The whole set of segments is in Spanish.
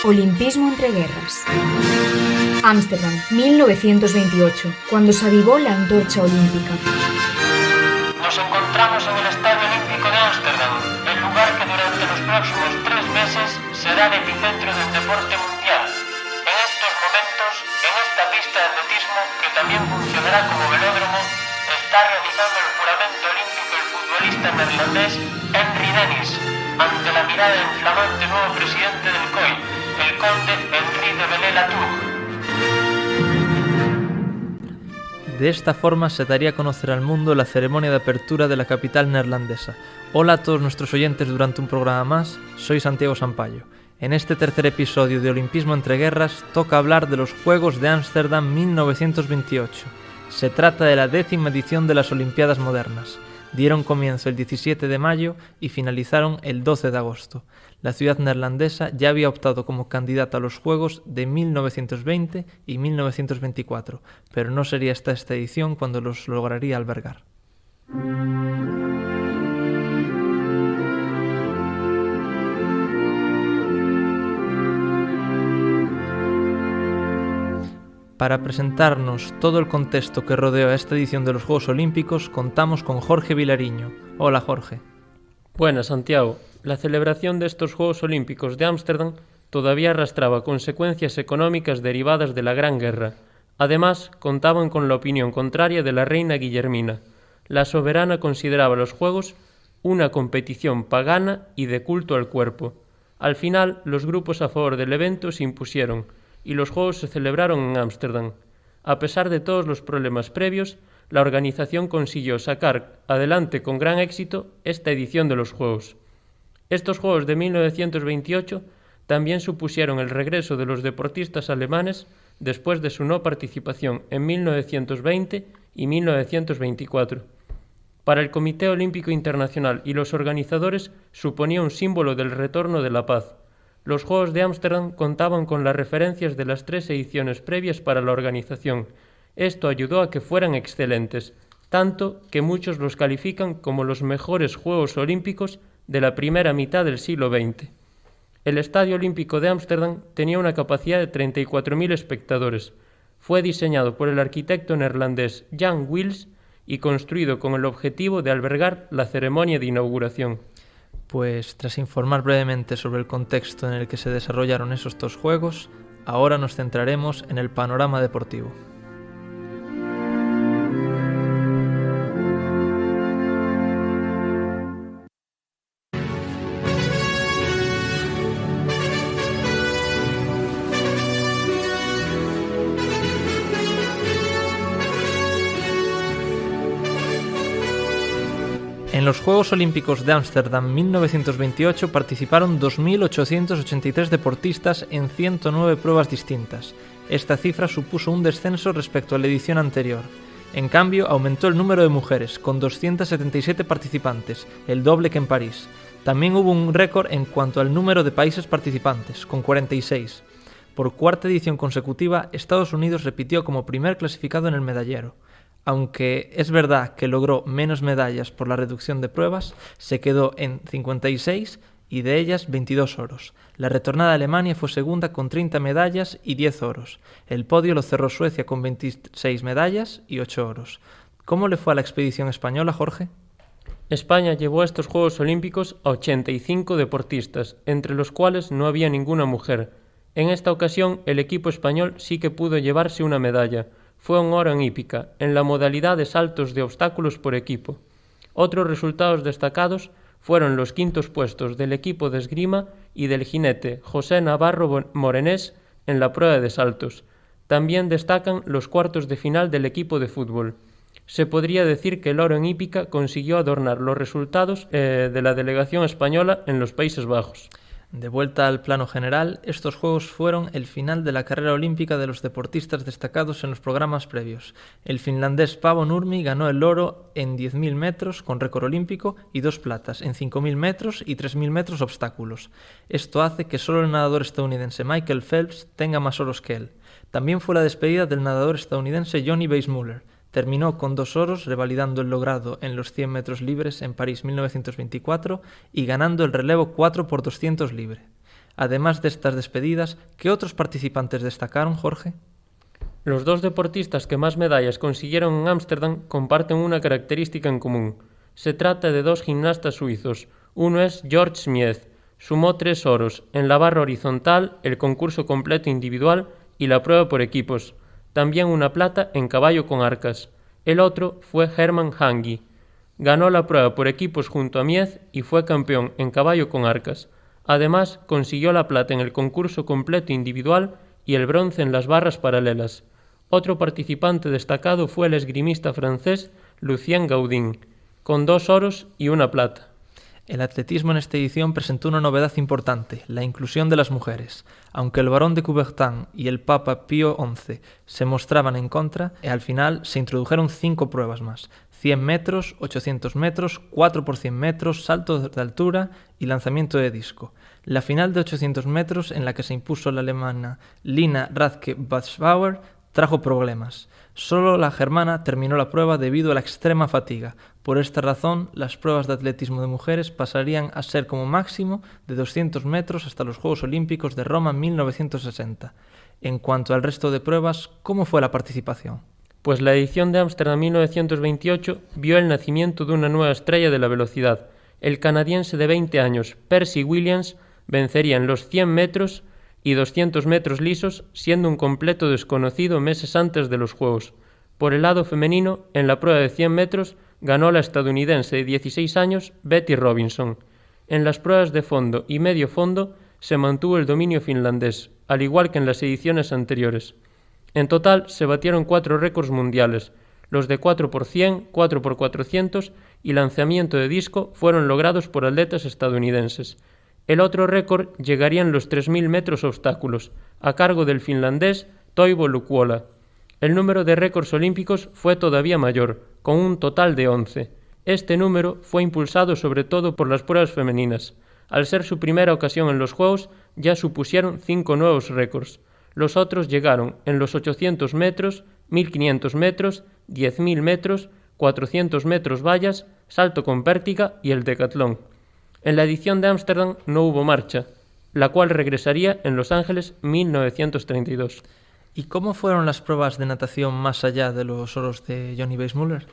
Olimpismo entre guerras. Ámsterdam, 1928, cuando se avivó la antorcha olímpica. Nos encontramos en el Estadio Olímpico de Ámsterdam, el lugar que durante los próximos 3 meses será el epicentro del deporte mundial. En estos momentos, en esta pista de atletismo, que también funcionará como velódromo, está realizando el juramento olímpico el futbolista neerlandés Henry Dennis, ante la mirada del flamante nuevo presidente del COI, el conde Henri de Belley-Latour. De esta forma se daría a conocer al mundo la ceremonia de apertura de la capital neerlandesa. Hola a todos nuestros oyentes durante un programa más, soy Santiago Sampaio. En este tercer episodio de Olimpismo entre Guerras toca hablar de los Juegos de Ámsterdam 1928. Se trata de la 10ª edición de las Olimpiadas modernas. Dieron comienzo el 17 de mayo y finalizaron el 12 de agosto. La ciudad neerlandesa ya había optado como candidata a los Juegos de 1920 y 1924, pero no sería esta edición cuando los lograría albergar. Para presentarnos todo el contexto que rodeó a esta edición de los Juegos Olímpicos, contamos con Jorge Vilariño. Hola, Jorge. Buenas, Santiago. La celebración de estos Juegos Olímpicos de Ámsterdam todavía arrastraba consecuencias económicas derivadas de la Gran Guerra. Además, contaban con la opinión contraria de la reina Guillermina. La soberana consideraba los Juegos una competición pagana y de culto al cuerpo. Al final, los grupos a favor del evento se impusieron y los Juegos se celebraron en Ámsterdam. A pesar de todos los problemas previos, la organización consiguió sacar adelante con gran éxito esta edición de los Juegos. Estos Juegos de 1928 también supusieron el regreso de los deportistas alemanes después de su no participación en 1920 y 1924. Para el Comité Olímpico Internacional y los organizadores suponía un símbolo del retorno de la paz. Los Juegos de Ámsterdam contaban con las referencias de las 3 ediciones previas para la organización. Esto ayudó a que fueran excelentes, tanto que muchos los califican como los mejores Juegos Olímpicos de la primera mitad del siglo XX. El Estadio Olímpico de Ámsterdam tenía una capacidad de 34.000 espectadores. Fue diseñado por el arquitecto neerlandés Jan Wils y construido con el objetivo de albergar la ceremonia de inauguración. Pues tras informar brevemente sobre el contexto en el que se desarrollaron esos 2 juegos, ahora nos centraremos en el panorama deportivo. En los Juegos Olímpicos de Ámsterdam 1928 participaron 2.883 deportistas en 109 pruebas distintas. Esta cifra supuso un descenso respecto a la edición anterior. En cambio, aumentó el número de mujeres, con 277 participantes, el doble que en París. También hubo un récord en cuanto al número de países participantes, con 46. Por 4ª edición consecutiva, Estados Unidos repitió como primer clasificado en el medallero. Aunque es verdad que logró menos medallas por la reducción de pruebas, se quedó en 56 y de ellas 22 oros. La retornada Alemania fue segunda con 30 medallas y 10 oros. El podio lo cerró Suecia con 26 medallas y 8 oros. ¿Cómo le fue a la expedición española, Jorge? España llevó a estos Juegos Olímpicos a 85 deportistas, entre los cuales no había ninguna mujer. En esta ocasión, el equipo español sí que pudo llevarse una medalla. Fue un oro en hípica, en la modalidad de saltos de obstáculos por equipo. Otros resultados destacados fueron los 5º puestos del equipo de esgrima y del jinete José Navarro Morenés en la prueba de saltos. También destacan los cuartos de final del equipo de fútbol. Se podría decir que el oro en hípica consiguió adornar los resultados de la delegación española en los Países Bajos. De vuelta al plano general, estos Juegos fueron el final de la carrera olímpica de los deportistas destacados en los programas previos. El finlandés Paavo Nurmi ganó el oro en 10.000 metros con récord olímpico y 2 platas en 5.000 metros y 3.000 metros obstáculos. Esto hace que solo el nadador estadounidense Michael Phelps tenga más oros que él. También fue la despedida del nadador estadounidense Johnny Weissmuller. Terminó con 2 oros, revalidando el logrado en los 100 metros libres en París 1924 y ganando el relevo 4 por 200 libre. Además de estas despedidas, ¿qué otros participantes destacaron, Jorge? Los dos deportistas que más medallas consiguieron en Ámsterdam comparten una característica en común. Se trata de dos gimnastas suizos. Uno es Georg Smieth. Sumó 3 oros en la barra horizontal, el concurso completo individual y la prueba por equipos. También una plata en caballo con arcas. El otro fue Hermann Hangi. Ganó la prueba por equipos junto a Mieth y fue campeón en caballo con arcas. Además, consiguió la plata en el concurso completo individual y el bronce en las barras paralelas. Otro participante destacado fue el esgrimista francés Lucien Gaudin, con 2 oros y una plata. El atletismo en esta edición presentó una novedad importante, la inclusión de las mujeres. Aunque el barón de Coubertin y el Papa Pío XI se mostraban en contra, al final se introdujeron 5 pruebas más: 100 metros, 800 metros, 4 por 100 metros, salto de altura y lanzamiento de disco. La final de 800 metros, en la que se impuso la alemana Lina Radke-Buchbauer, trajo problemas. Solo la germana terminó la prueba debido a la extrema fatiga. Por esta razón, las pruebas de atletismo de mujeres pasarían a ser como máximo de 200 metros hasta los Juegos Olímpicos de Roma 1960. En cuanto al resto de pruebas, ¿cómo fue la participación? Pues la edición de Ámsterdam 1928 vio el nacimiento de una nueva estrella de la velocidad. El canadiense de 20 años, Percy Williams, vencería en los 100 metros y 200 metros lisos, siendo un completo desconocido meses antes de los Juegos. Por el lado femenino, en la prueba de 100 metros, ganó la estadounidense de 16 años, Betty Robinson. En las pruebas de fondo y medio fondo se mantuvo el dominio finlandés, al igual que en las ediciones anteriores. En total se batieron 4 récords mundiales. Los de 4x100, 4x400 y lanzamiento de disco fueron logrados por atletas estadounidenses. El otro récord llegaría en los 3.000 metros obstáculos, a cargo del finlandés Toivo Lukuola. El número de récords olímpicos fue todavía mayor, con un total de 11. Este número fue impulsado sobre todo por las pruebas femeninas. Al ser su primera ocasión en los Juegos, ya supusieron 5 nuevos récords. Los otros llegaron en los 800 metros, 1.500 metros, 10.000 metros, 400 metros vallas, salto con pértiga y el decatlón. En la edición de Ámsterdam no hubo marcha, la cual regresaría en Los Ángeles 1932. ¿Y cómo fueron las pruebas de natación más allá de los oros de Johnny Weissmuller?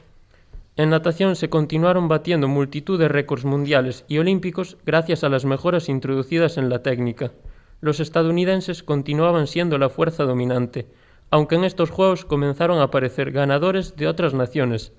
En natación se continuaron batiendo multitud de récords mundiales y olímpicos gracias a las mejoras introducidas en la técnica. Los estadounidenses continuaban siendo la fuerza dominante, aunque en estos Juegos comenzaron a aparecer ganadores de otras naciones.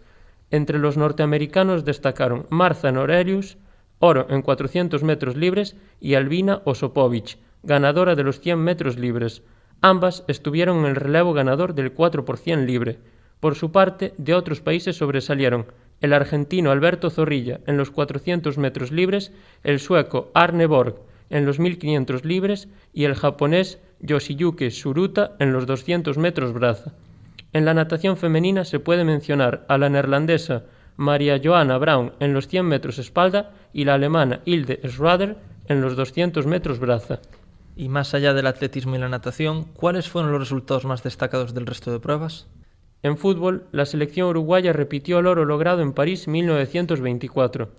Entre los norteamericanos destacaron Martha Norelius, oro en 400 metros libres, y Albina Osopovich, ganadora de los 100 metros libres. Ambas estuvieron en el relevo ganador del 4x100 libre. Por su parte, de otros países sobresalieron el argentino Alberto Zorrilla en los 400 metros libres, el sueco Arne Borg en los 1.500 libres y el japonés Yoshiyuki Tsuruta en los 200 metros braza. En la natación femenina se puede mencionar a la neerlandesa Maria Johanna Braun en los 100 metros espalda y la alemana Hilde Schrader en los 200 metros braza. Y más allá del atletismo y la natación, ¿cuáles fueron los resultados más destacados del resto de pruebas? En fútbol, la selección uruguaya repitió el oro logrado en París 1924.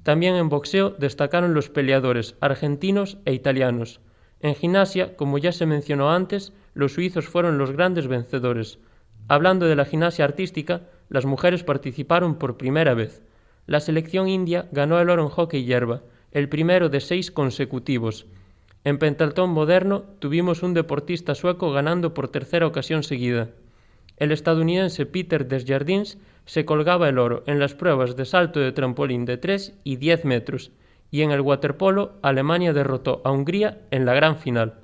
También en boxeo destacaron los peleadores argentinos e italianos. En gimnasia, como ya se mencionó antes, los suizos fueron los grandes vencedores. Hablando de la gimnasia artística, las mujeres participaron por primera vez. La selección india ganó el oro en hockey hierba, el primero de 6 consecutivos. En pentatlón moderno tuvimos un deportista sueco ganando por tercera ocasión seguida. El estadounidense Peter Desjardins se colgaba el oro en las pruebas de salto de trampolín de 3 y 10 metros, y en el waterpolo Alemania derrotó a Hungría en la gran final.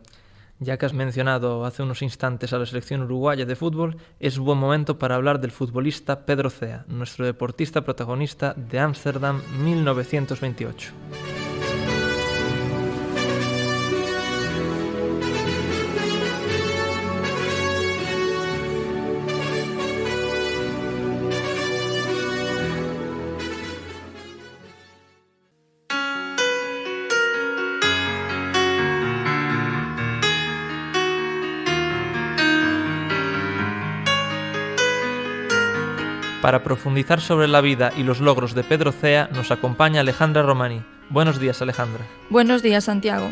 Ya que has mencionado hace unos instantes a la selección uruguaya de fútbol, es buen momento para hablar del futbolista Pedro Cea, nuestro deportista protagonista de Ámsterdam 1928. Para profundizar sobre la vida y los logros de Pedro Cea nos acompaña Alejandra Romaní. Buenos días, Alejandra. Buenos días, Santiago.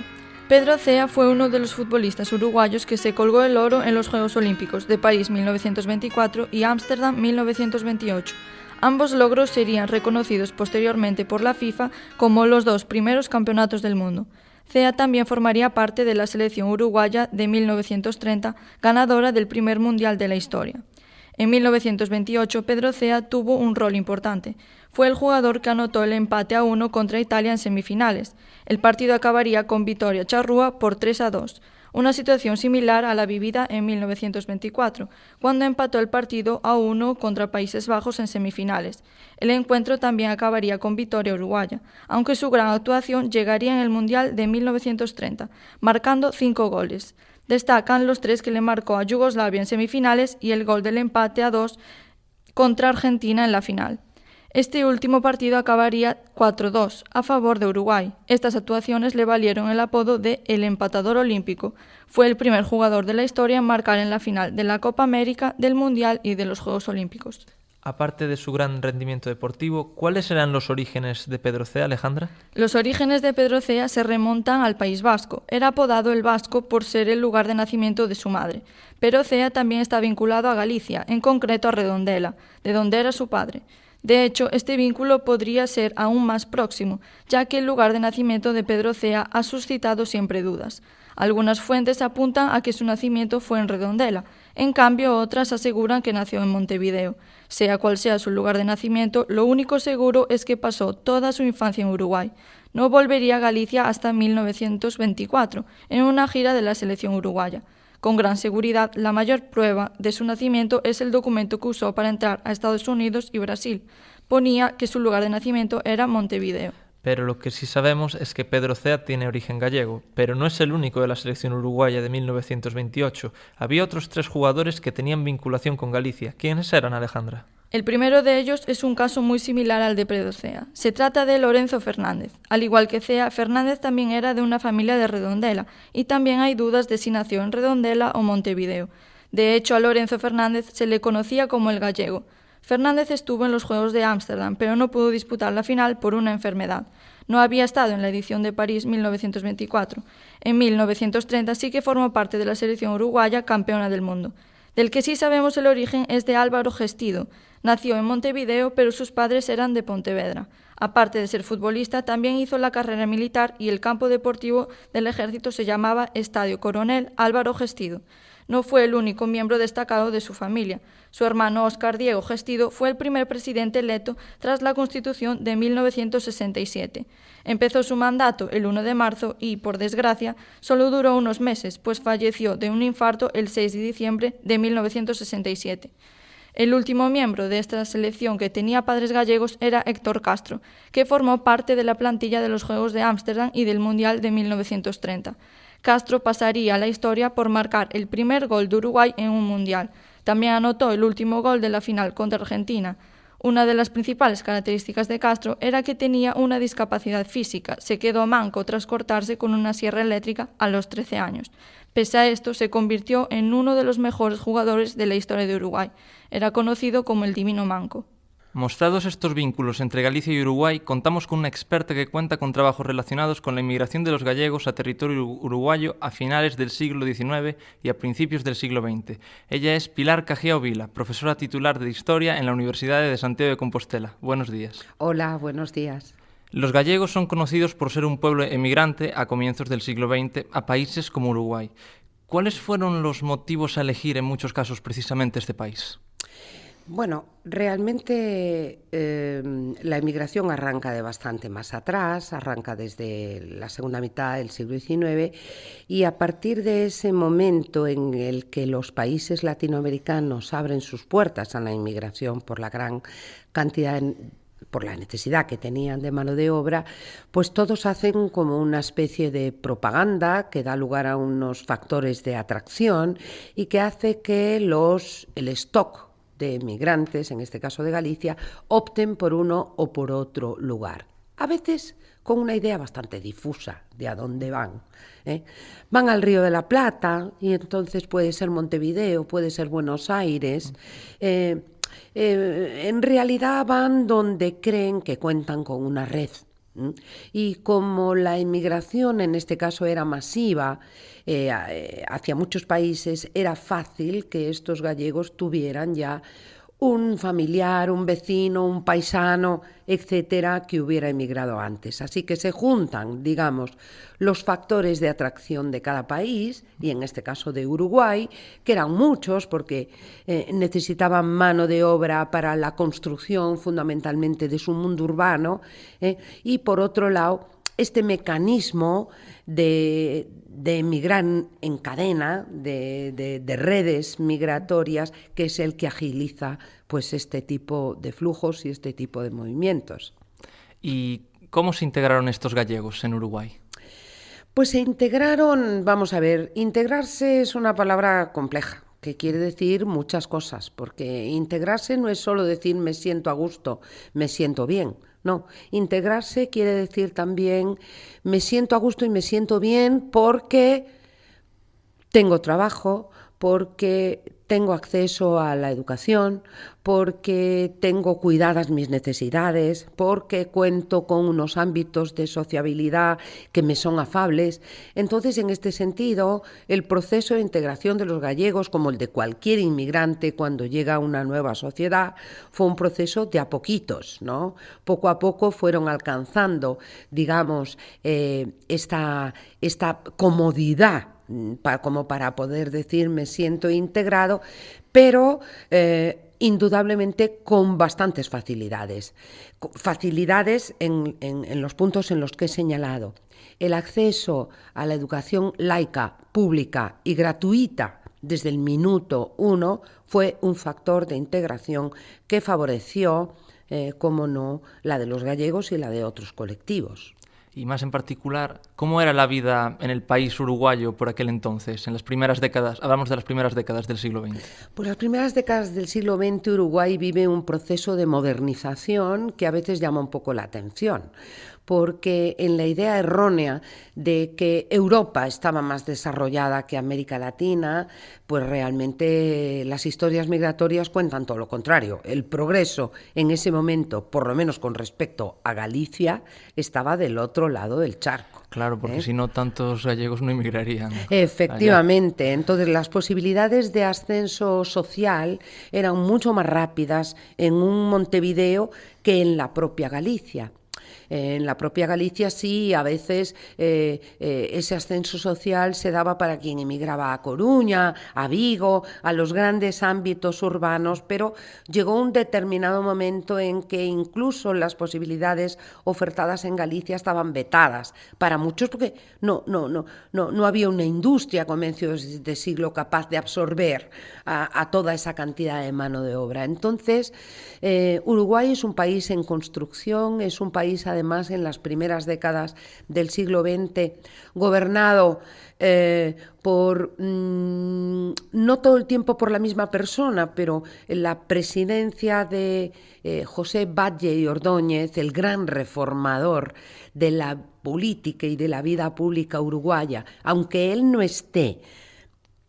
Pedro Cea fue uno de los futbolistas uruguayos que se colgó el oro en los Juegos Olímpicos de París 1924 y Ámsterdam 1928. Ambos logros serían reconocidos posteriormente por la FIFA como los dos primeros campeonatos del mundo. Cea también formaría parte de la selección uruguaya de 1930, ganadora del primer mundial de la historia. En 1928, Pedro Cea tuvo un rol importante. Fue el jugador que anotó el empate a 1 contra Italia en semifinales. El partido acabaría con victoria charrúa por 3-2, una situación similar a la vivida en 1924, cuando empató el partido a 1 contra Países Bajos en semifinales. El encuentro también acabaría con victoria uruguaya, aunque su gran actuación llegaría en el Mundial de 1930, marcando 5 goles. Destacan los 3 que le marcó a Yugoslavia en semifinales y el gol del empate a 2 contra Argentina en la final. Este último partido acabaría 4-2 a favor de Uruguay. Estas actuaciones le valieron el apodo de El Empatador Olímpico. Fue el primer jugador de la historia en marcar en la final de la Copa América, del Mundial y de los Juegos Olímpicos. Aparte de su gran rendimiento deportivo, ¿cuáles eran los orígenes de Pedro Cea, Alejandra? Los orígenes de Pedro Cea se remontan al País Vasco. Era apodado el Vasco por ser el lugar de nacimiento de su madre. Pero Cea también está vinculado a Galicia, en concreto a Redondela, de donde era su padre. De hecho, este vínculo podría ser aún más próximo, ya que el lugar de nacimiento de Pedro Cea ha suscitado siempre dudas. Algunas fuentes apuntan a que su nacimiento fue en Redondela, en cambio otras aseguran que nació en Montevideo. Sea cual sea su lugar de nacimiento, lo único seguro es que pasó toda su infancia en Uruguay. No volvería a Galicia hasta 1924, en una gira de la selección uruguaya. Con gran seguridad, la mayor prueba de su nacimiento es el documento que usó para entrar a Estados Unidos y Brasil. Ponía que su lugar de nacimiento era Montevideo. Pero lo que sí sabemos es que Pedro Cea tiene origen gallego, pero no es el único de la selección uruguaya de 1928. Había otros 3 jugadores que tenían vinculación con Galicia. ¿Quiénes eran, Alejandra? El primero de ellos es un caso muy similar al de Pedro Cea. Se trata de Lorenzo Fernández. Al igual que Cea, Fernández también era de una familia de Redondela, y también hay dudas de si nació en Redondela o Montevideo. De hecho, a Lorenzo Fernández se le conocía como el gallego. Fernández estuvo en los Juegos de Ámsterdam, pero no pudo disputar la final por una enfermedad. No había estado en la edición de París 1924. En 1930 sí que formó parte de la selección uruguaya campeona del mundo. Del que sí sabemos el origen es de Álvaro Gestido. Nació en Montevideo, pero sus padres eran de Pontevedra. Aparte de ser futbolista, también hizo la carrera militar y el campo deportivo del ejército se llamaba Estadio Coronel Álvaro Gestido. No fue el único miembro destacado de su familia. Su hermano Óscar Diego Gestido fue el primer presidente electo tras la Constitución de 1967. Empezó su mandato el 1 de marzo y, por desgracia, solo duró unos meses, pues falleció de un infarto el 6 de diciembre de 1967. El último miembro de esta selección que tenía padres gallegos era Héctor Castro, que formó parte de la plantilla de los Juegos de Ámsterdam y del Mundial de 1930. Castro pasaría a la historia por marcar el primer gol de Uruguay en un Mundial. También anotó el último gol de la final contra Argentina. Una de las principales características de Castro era que tenía una discapacidad física. Se quedó manco tras cortarse con una sierra eléctrica a los 13 años. Pese a esto, se convirtió en uno de los mejores jugadores de la historia de Uruguay. Era conocido como el Divino Manco. Mostrados estos vínculos entre Galicia y Uruguay, contamos con una experta que cuenta con trabajos relacionados con la inmigración de los gallegos a territorio uruguayo a finales del siglo XIX y a principios del siglo XX. Ella es Pilar Cajiao Vila, profesora titular de Historia en la Universidad de Santiago de Compostela. Buenos días. Hola, buenos días. Los gallegos son conocidos por ser un pueblo emigrante a comienzos del siglo XX a países como Uruguay. ¿Cuáles fueron los motivos a elegir en muchos casos precisamente este país? Bueno, realmente la emigración arranca de bastante más atrás, arranca desde la segunda mitad del siglo XIX y a partir de ese momento en el que los países latinoamericanos abren sus puertas a la inmigración por la gran cantidad por la necesidad que tenían de mano de obra, pues todos hacen como una especie de propaganda que da lugar a unos factores de atracción y que hace que el stock de emigrantes, en este caso de Galicia, opten por uno o por otro lugar. A veces con una idea bastante difusa de a dónde van. Van al Río de la Plata y entonces puede ser Montevideo, puede ser Buenos Aires. En realidad van donde creen que cuentan con una red Y como la inmigración en este caso era masiva hacia muchos países, era fácil que estos gallegos tuvieran ya un familiar, un vecino, un paisano, etcétera, que hubiera emigrado antes. Así que se juntan, digamos, los factores de atracción de cada país, y en este caso de Uruguay, que eran muchos porque necesitaban mano de obra para la construcción fundamentalmente de su mundo urbano, y por otro lado, este mecanismo de emigrar en cadena, de redes migratorias, que es el que agiliza pues este tipo de flujos y este tipo de movimientos. ¿Y cómo se integraron estos gallegos en Uruguay? Pues se integraron, vamos a ver, integrarse es una palabra compleja, que quiere decir muchas cosas, porque integrarse no es solo decir me siento a gusto, me siento bien. No, integrarse quiere decir también me siento a gusto y me siento bien porque tengo trabajo, porque tengo acceso a la educación, porque tengo cuidadas mis necesidades, porque cuento con unos ámbitos de sociabilidad que me son afables. Entonces, en este sentido, el proceso de integración de los gallegos, como el de cualquier inmigrante cuando llega a una nueva sociedad, fue un proceso de a poquitos, ¿no? Poco a poco fueron alcanzando, digamos, esta comodidad como para poder decir me siento integrado, pero indudablemente con bastantes facilidades. Facilidades en los puntos en los que he señalado. El acceso a la educación laica, pública y gratuita desde el minuto 1 fue un factor de integración que favoreció, como no, la de los gallegos y la de otros colectivos. Y más en particular, ¿cómo era la vida en el país uruguayo por aquel entonces, en las primeras décadas? Hablamos de las primeras décadas del siglo XX. Pues las primeras décadas del siglo XX Uruguay vive un proceso de modernización que a veces llama un poco la atención, porque en la idea errónea de que Europa estaba más desarrollada que América Latina, pues realmente las historias migratorias cuentan todo lo contrario. El progreso en ese momento, por lo menos con respecto a Galicia, estaba del otro lado del charco. Claro, porque si no, tantos gallegos no emigrarían. Efectivamente. Allá. Entonces, las posibilidades de ascenso social eran mucho más rápidas en un Montevideo que en la propia Galicia. En la propia Galicia sí, a veces ese ascenso social se daba para quien emigraba a Coruña, a Vigo, a los grandes ámbitos urbanos, pero llegó un determinado momento en que incluso las posibilidades ofertadas en Galicia estaban vetadas para muchos porque no había una industria a comienzos de siglo capaz de absorber a toda esa cantidad de mano de obra. Entonces, Uruguay es un país en construcción, es un país además en las primeras décadas del siglo XX, gobernado por, no todo el tiempo por la misma persona, pero en la presidencia de José Batlle y Ordóñez, el gran reformador de la política y de la vida pública uruguaya, aunque él no esté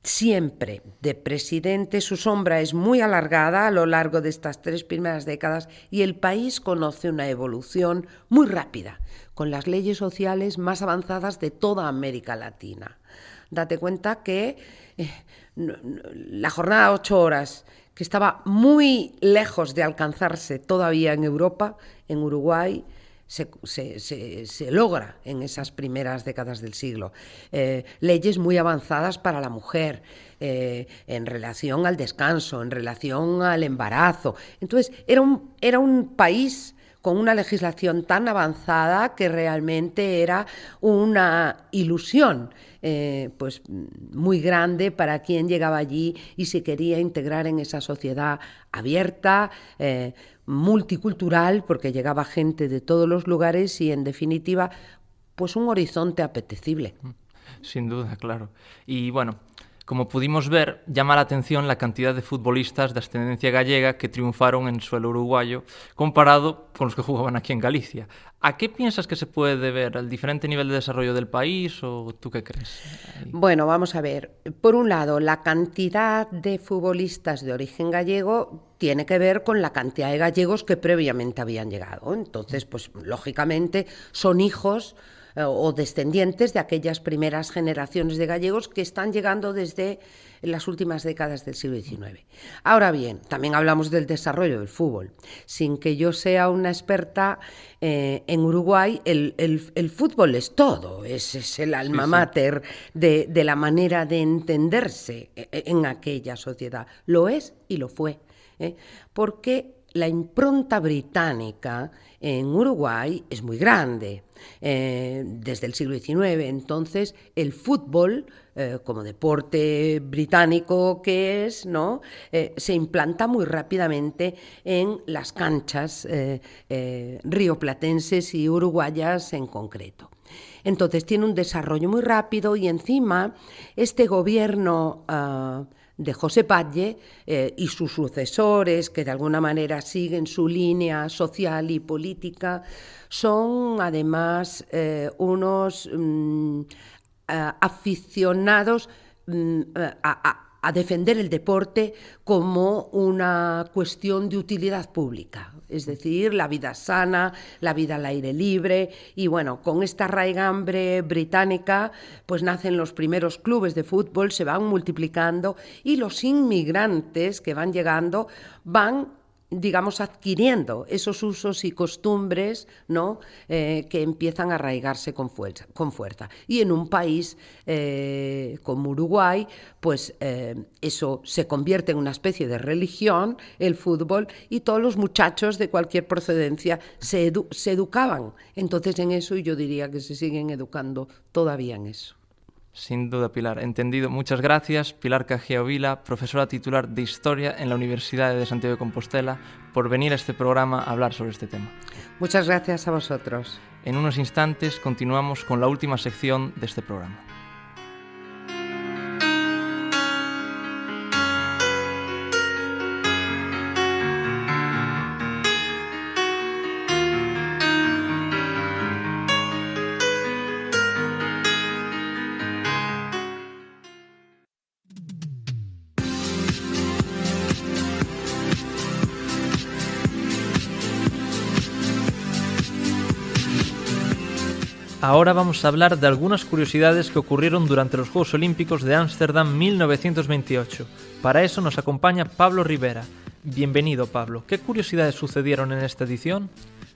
siempre de presidente, su sombra es muy alargada a lo largo de estas 3 primeras décadas y el país conoce una evolución muy rápida, con las leyes sociales más avanzadas de toda América Latina. Date cuenta que la jornada de 8 horas, que estaba muy lejos de alcanzarse todavía en Europa, en Uruguay, se logra en esas primeras décadas del siglo. Leyes muy avanzadas para la mujer, en relación al descanso, en relación al embarazo. Entonces, era un país con una legislación tan avanzada que realmente era una ilusión pues muy grande para quien llegaba allí y se quería integrar en esa sociedad abierta, multicultural, porque llegaba gente de todos los lugares y, en definitiva, pues un horizonte apetecible. Sin duda, claro. Y bueno, como pudimos ver, llama la atención la cantidad de futbolistas de ascendencia gallega que triunfaron en suelo uruguayo comparado con los que jugaban aquí en Galicia. ¿A qué piensas que se puede deber? ¿Al diferente nivel de desarrollo del país o tú qué crees? Bueno, vamos a ver. Por un lado, la cantidad de futbolistas de origen gallego tiene que ver con la cantidad de gallegos que previamente habían llegado. Entonces, pues lógicamente son hijos o descendientes de aquellas primeras generaciones de gallegos que están llegando desde las últimas décadas del siglo XIX. Ahora bien, también hablamos del desarrollo del fútbol. Sin que yo sea una experta, en Uruguay el fútbol es todo, es el alma mater de la manera de entenderse en aquella sociedad. Lo es y lo fue, porque la impronta británica en Uruguay es muy grande. Desde el siglo XIX, entonces el fútbol, como deporte británico que es, ¿no? Se implanta muy rápidamente en las canchas rioplatenses y uruguayas en concreto. Entonces tiene un desarrollo muy rápido y encima este gobierno de José Batlle y sus sucesores, que de alguna manera siguen su línea social y política, son además unos aficionados a defender el deporte como una cuestión de utilidad pública, es decir, la vida sana, la vida al aire libre, y bueno, con esta raigambre británica pues nacen los primeros clubes de fútbol, se van multiplicando y los inmigrantes que van llegando van, digamos, adquiriendo esos usos y costumbres, ¿no? Que empiezan a arraigarse con fuerza. Y en un país como Uruguay, pues eso se convierte en una especie de religión, el fútbol, y todos los muchachos de cualquier procedencia se educaban. Entonces en eso, y yo diría que se siguen educando todavía en eso. Sin duda, Pilar. Entendido. Muchas gracias, Pilar Cajeo Vila, profesora titular de Historia en la Universidad de Santiago de Compostela, por venir a este programa a hablar sobre este tema. Muchas gracias a vosotros. En unos instantes continuamos con la última sección de este programa. Ahora vamos a hablar de algunas curiosidades que ocurrieron durante los Juegos Olímpicos de Ámsterdam 1928. Para eso nos acompaña Pablo Rivera. Bienvenido, Pablo. ¿Qué curiosidades sucedieron en esta edición?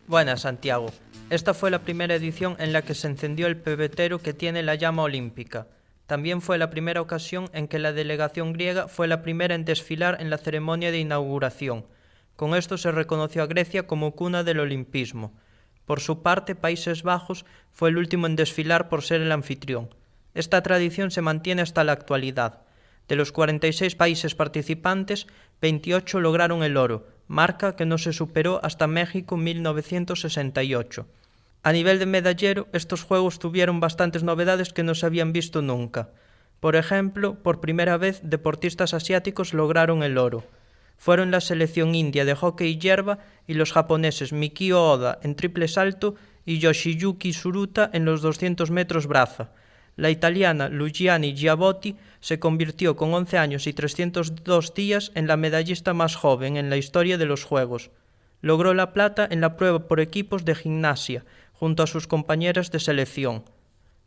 Buenas, Santiago. Esta fue la primera edición en la que se encendió el pebetero que tiene la llama olímpica. También fue la primera ocasión en que la delegación griega fue la primera en desfilar en la ceremonia de inauguración. Con esto se reconoció a Grecia como cuna del olimpismo. Por su parte, Países Bajos fue el último en desfilar por ser el anfitrión. Esta tradición se mantiene hasta la actualidad. De los 46 países participantes, 28 lograron el oro, marca que no se superó hasta México 1968. A nivel de medallero, estos Juegos tuvieron bastantes novedades que no se habían visto nunca. Por ejemplo, por primera vez, deportistas asiáticos lograron el oro. Fueron la selección india de hockey hierba y los japoneses Mikio Oda en triple salto y Yoshiyuki Tsuruta en los 200 metros braza. La italiana Luciani Giavotti se convirtió con 11 años y 302 días en la medallista más joven en la historia de los Juegos. Logró la plata en la prueba por equipos de gimnasia, junto a sus compañeras de selección.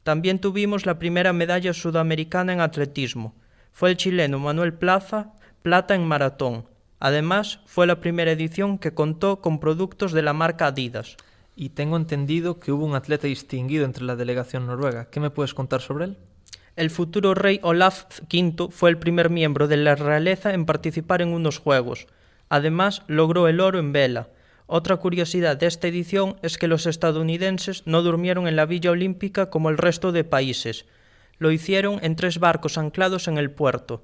También tuvimos la primera medalla sudamericana en atletismo. Fue el chileno Manuel Plaza, plata en maratón. Además, fue la primera edición que contó con productos de la marca Adidas. Y tengo entendido que hubo un atleta distinguido entre la delegación noruega. ¿Qué me puedes contar sobre él? El futuro rey Olaf V fue el primer miembro de la realeza en participar en unos Juegos. Además, logró el oro en vela. Otra curiosidad de esta edición es que los estadounidenses no durmieron en la Villa Olímpica como el resto de países. Lo hicieron en 3 barcos anclados en el puerto.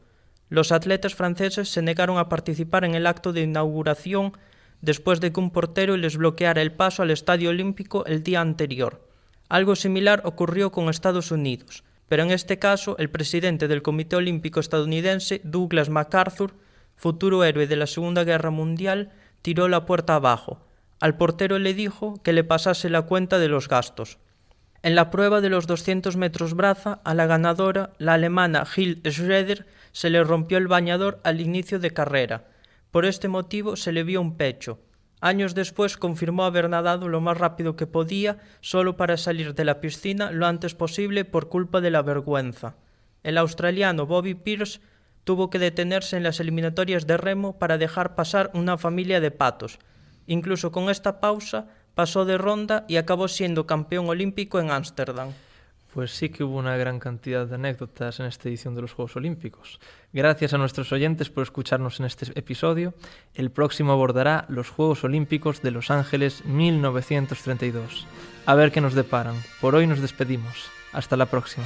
Los atletas franceses se negaron a participar en el acto de inauguración después de que un portero les bloqueara el paso al Estadio Olímpico el día anterior. Algo similar ocurrió con Estados Unidos, pero en este caso el presidente del Comité Olímpico estadounidense, Douglas MacArthur, futuro héroe de la Segunda Guerra Mundial, tiró la puerta abajo. Al portero le dijo que le pasase la cuenta de los gastos. En la prueba de los 200 metros braza, a la ganadora, la alemana Hilde Schroeder, se le rompió el bañador al inicio de carrera. Por este motivo se le vio un pecho. Años después confirmó haber nadado lo más rápido que podía, solo para salir de la piscina lo antes posible por culpa de la vergüenza. El australiano Bobby Pearce tuvo que detenerse en las eliminatorias de remo para dejar pasar una familia de patos. Incluso con esta pausa pasó de ronda y acabó siendo campeón olímpico en Ámsterdam. Pues sí que hubo una gran cantidad de anécdotas en esta edición de los Juegos Olímpicos. Gracias a nuestros oyentes por escucharnos en este episodio. El próximo abordará los Juegos Olímpicos de Los Ángeles 1932. A ver qué nos deparan. Por hoy nos despedimos. Hasta la próxima.